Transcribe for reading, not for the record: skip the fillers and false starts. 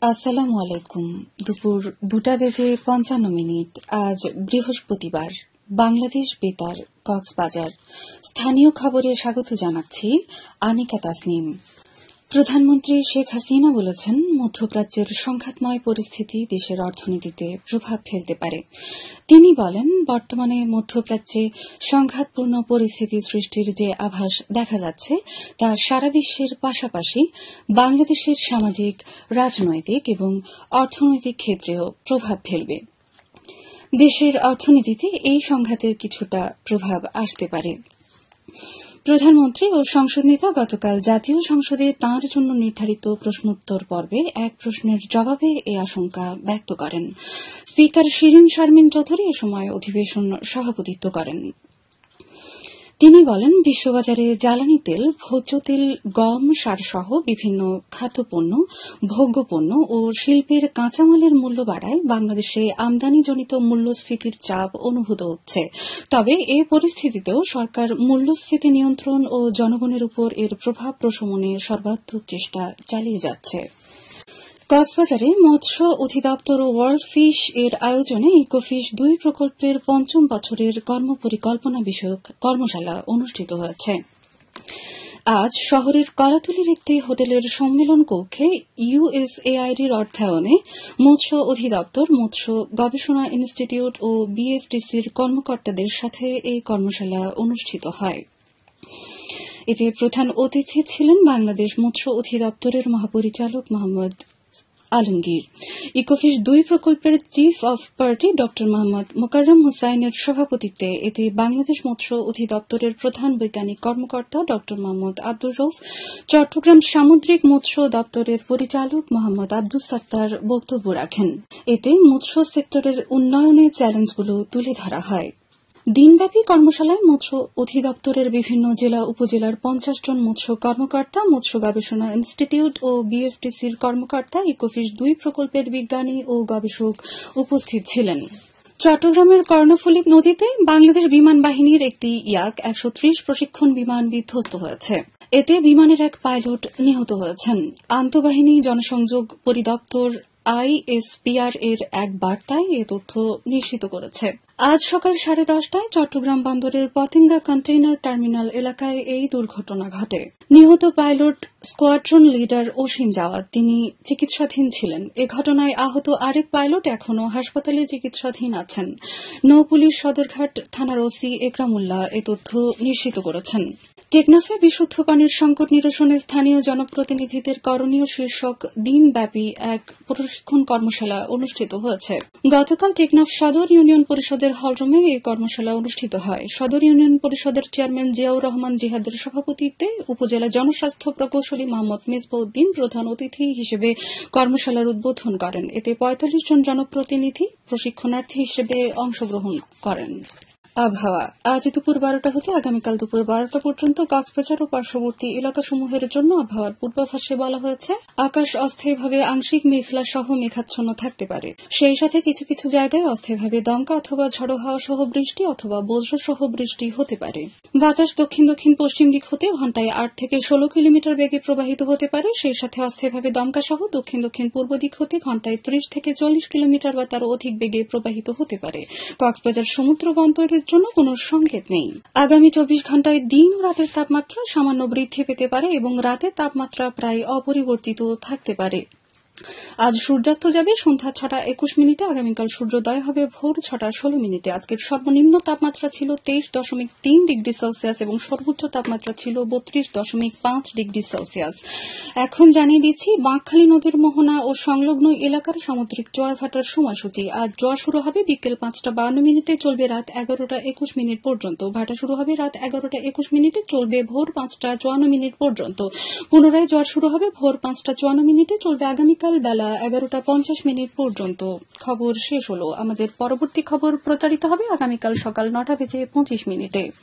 আসসালামু আলাইকুম। দুপুর 2টা বেজে 55 আজ বৃহস্পতিবার। বাংলাদেশ বেতার, কক্সবাজার। স্থানীয় খবরে স্বাগত জানাচ্ছি আনিকা তাসনিম। প্রধানমন্ত্রী শেখ হাসিনা বলেছেন, মধ্যপ্রাচ্যের সংঘাতময় পরিস্থিতি দেশের অর্থনীতিতে প্রভাব ফেলতে পারে। তিনি বলেন, বর্তমানে মধ্যপ্রাচ্যে সংঘাতপূর্ণ পরিস্থিতি সৃষ্টির যে আভাস দেখা যাচ্ছে তা সারা বিশ্বের পাশাপাশি বাংলাদেশের সামাজিক, রাজনৈতিক এবং অর্থনৈতিক ক্ষেত্রেও প্রভাব ফেলবে। দেশের অর্থনীতিতে এই সংঘাতের কিছুটা প্রভাব আসতে পারে। প্রধানমন্ত্রী ও সংসদ নেতা গতকাল জাতীয় সংসদে তাঁর জন্য নির্ধারিত প্রশ্নোত্তর পর্বে এক প্রশ্নের জবাবে এ আশঙ্কা ব্যক্ত করেন। স্পিকার শিরিন শারমিন চৌধুরী এ সময় অধিবেশন সভাপতিত্ব করেন। তিনি বলেন, বিশ্ববাজারে জ্বালানি তেল, ভোজ্য তেল, গম, সারসহ বিভিন্ন খাদ্যপণ্য, ভোগ্যপণ্য ও শিল্পের কাঁচামালের মূল্য বাড়ায় বাংলাদেশে আমদানিজনিত মূল্যস্ফীতির চাপ অনুভূত হচ্ছে। তবে এ পরিস্থিতিতেও সরকার মূল্যস্ফীতি নিয়ন্ত্রণ ও জনগণের উপর এর প্রভাব প্রশমনে সর্বাত্মক চেষ্টা চালিয়ে যাচ্ছে। কক্সবাজারে মৎস্য অধিদপ্তর ও ওয়ার্ল্ড ফিশ এর আয়োজনে ইকোফিশ 2 প্রকল্পের 5ম বছরের কর্মপরিকল্পনা বিষয়ক কর্মশালা অনুষ্ঠিত হয়েছে। আজ শহরের কলাতলীর একটি হোটেলের সম্মেলন কক্ষে ইউএসএআইডির অর্থায়নে মৎস্য অধিদপ্তর, মৎস্য গবেষণা ইনস্টিটিউট ও বিএফটিসির কর্মকর্তাদের সাথে এই কর্মশালা অনুষ্ঠিত হয়। এতে প্রধান অতিথি ছিলেন বাংলাদেশ মৎস্য অধিদপ্তরের মহাপরিচালক মোহাম্মদ আলমগীর। ইকোফিশ 2 প্রকল্পের চিফ অব পার্টি ড মোহাম্মদ মোকাররম হোসাইনের সভাপতিত্বে এতে বাংলাদেশ মৎস্য অধিদপ্তরের প্রধান বৈজ্ঞানিক কর্মকর্তা ড মোহাম্মদ আব্দুর রউফ, চট্টগ্রাম সামুদ্রিক মৎস্য দপ্তরের পরিচালক মোহাম্মদ আব্দুস সাত্তার বক্তব্য রাখেন। এতে মৎস্য সেক্টরের উন্নয়নে চ্যালেঞ্জগুলো তুলে ধরা হয়। দিনব্যাপী কর্মশালায় মৎস্য অধিদপ্তরের বিভিন্ন জেলা উপজেলার 50 জন মৎস্য কর্মকর্তা, মৎস্য গবেষণা ইনস্টিটিউট ও বিএফটিসির কর্মকর্তা, ইকোফিশ 2 প্রকল্পের বিজ্ঞানী ও গবেষক উপস্থিত ছিলেন। চট্টগ্রামের কর্ণফুলী নদীতে বাংলাদেশ বিমান বাহিনীর একটি ইয়াক 130 প্রশিক্ষণ বিমান বিধ্বস্ত হয়েছে। এতে বিমানের এক পাইলট নিহত হয়েছেন। আন্তঃবাহিনী জনসংযোগ পরিদপ্তর আইএসপিআর এর এক বার্তায় এ তথ্য নিশ্চিত করেছে। আজ সকাল 10:30টায় চট্টগ্রাম বন্দরের পতেঙ্গা কন্টেইনার টার্মিনাল এলাকায় এই দুর্ঘটনা ঘটে। নিহত পাইলট স্কোয়াড্রন লিডার অসীম জাওয়াদ, তিনি চিকিৎসাধীন ছিলেন। এ ঘটনায় আহত আরেক পাইলট এখনও হাসপাতালে চিকিৎসাধীন আছেন। নৌপুলিশ সদরঘাট থানার ওসি একরামুল্লাহ এ তথ্য নিশ্চিত করেছেন। টেকনাফে বিশুদ্ধ পানির সংকট নিরসনে স্থানীয় জনপ্রতিনিধিদের করণীয় শীর্ষক দিনব্যাপী এক প্রশিক্ষণ কর্মশালা অনুষ্ঠিত হয়েছে। গতকাল টেকনাফ সদর ইউনিয়ন পরিষদের হলরুমে এই কর্মশালা অনুষ্ঠিত হয়। সদর ইউনিয়ন পরিষদের চেয়ারম্যান জিয়াউর রহমান জিহাদের সভাপতিত্বে উপজেলা জনস্বাস্থ্য প্রকৌশলী মোহাম্মদ মেজবাউদ্দিন প্রধান অতিথি হিসেবে কর্মশালার উদ্বোধন করেন। এতে 45 জন জনপ্রতিনিধি প্রশিক্ষণার্থী হিসেবে অংশগ্রহণ করেন। আবহাওয়া। আজ দুপুর 12টা হতে আগামীকাল দুপুর 12টা পর্যন্ত কক্সবাজার ও পার্শ্ববর্তী এলাকাসমূহের জন্য আবহাওয়ার পূর্বাভাসে বলা হয়েছে, আকাশ অস্থায়ীভাবে আংশিক মেঘলা সহ মেঘাচ্ছন্ন থাকতে পারে। সেই সাথে কিছু কিছু জায়গায় অস্থায়ীভাবে দমকা অথবা ঝড়ো হাওয়া সহ বৃষ্টি অথবা বজ্র সহ বৃষ্টি হতে পারে। বাতাস দক্ষিণ দক্ষিণ পশ্চিম দিক হতে ঘণ্টায় 8 থেকে 16 কিলোমিটার বেগে প্রবাহিত হতে পারে। সেই সাথে অস্থায়ীভাবে দমকা সহ দক্ষিণ দক্ষিণ পূর্ব দিক হতে ঘণ্টায় 30 থেকে 40 কিলোমিটার বা তারও অধিক বেগে প্রবাহিত হতে পারে। কক্সবাজার সমুদ্র বন্দরের জন্য কোনো সংকেত নেই। আগামী 24 ঘণ্টায় দিন ও রাতের তাপমাত্রা সামান্য বৃদ্ধি পেতে পারে এবং রাতের তাপমাত্রা প্রায় অপরিবর্তিত থাকতে পারে। আজ সূর্যাস্ত যাবে সন্ধ্যা 6:21। আগামীকাল সূর্যোদয় হবে ভোর 6:16। আজকের সর্বনিম্ন তাপমাত্রা ছিল 23.3 ডিগ্রি সেলসিয়াস এবং সর্বোচ্চ তাপমাত্রা ছিল 32.5 ডিগ্রি সেলসিয়াস। এখন জানিয়ে দিচ্ছি বাঁকখালী নদীর মোহনা ও সংলগ্ন এলাকার সামুদ্রিক জোয়ার ভাটার সময়সূচি। আজ জোয়ার শুরু হবে বিকেল 5:52, চলবে রাত 11:21 পর্যন্ত। ভাটা শুরু হবে রাত 11:21, চলবে ভোর 5:54 পর্যন্ত। পুনরায় জোয়ার শুরু হবে ভোর 5:54, চলবে আগামীকাল বেলা 11:50 পর্যন্ত। খবর শেষ হলো। আমাদের পরবর্তী খবর প্রচারিত হবে আগামীকাল সকাল 9:25।